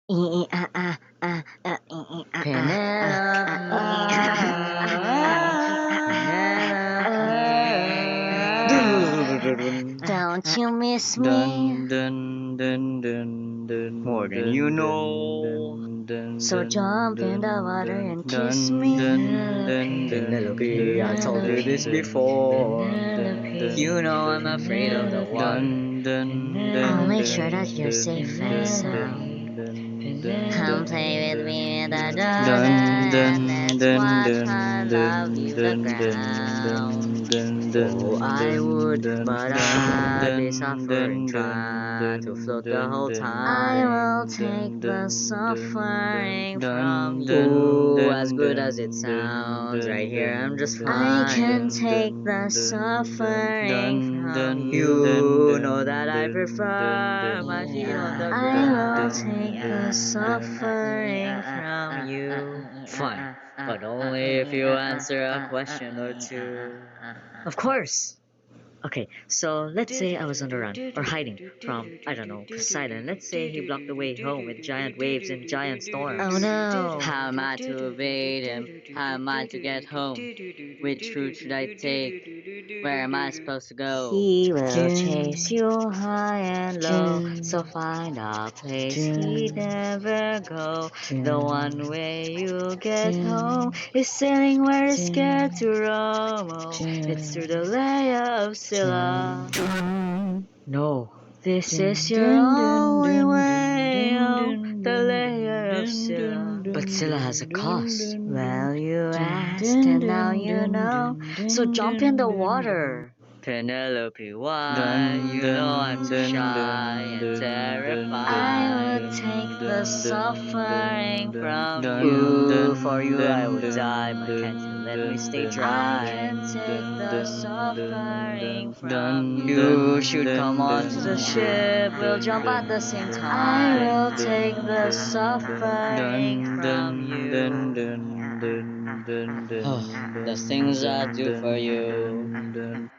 Don't you miss me? Dun dun dun dun dun More than you know. So jump in the water and kiss dun me. dun dun Penelope, I told you this before. You know I'm afraid of the water. I'll make sure that you're safe and sound. Come play with me in the water and let's watch my love leave the ground. Oh, I would, but I'd be suffering trying to float the whole I time. will take the suffering from Ooh, you. as good as it sounds, right here I'm just I can fine. take the suffering from You you. know that I prefer my feet on the I will take the ground. suffering from you. Fine, but only if you answer a question or two. Of course! Okay, so let's say I was on the run, or hiding from, I don't know, Poseidon. Let's say he blocked the way home with giant waves and giant Oh storms. no. How am I to evade him? How am I to get home? Which route should I take? Where am I supposed to go? He will chase you high and low, so find a place he'd never go. The one way you get home is sailing where you're scared to roam. Oh, it's through the layer of Scylla. No, this is your only way. Oh, the layer of Scylla. But Scylla has a cost. Well, you asked and now you know. So jump in the water. Penelope, why? You know I'm too shy and I terrified. will take the suffering from Ooh, you. for you I would die, but can't you let me stay I dry? can take the suffering from You you. should come onto the ship, we'll jump at the same I time. will take the suffering from you. The things I do for you.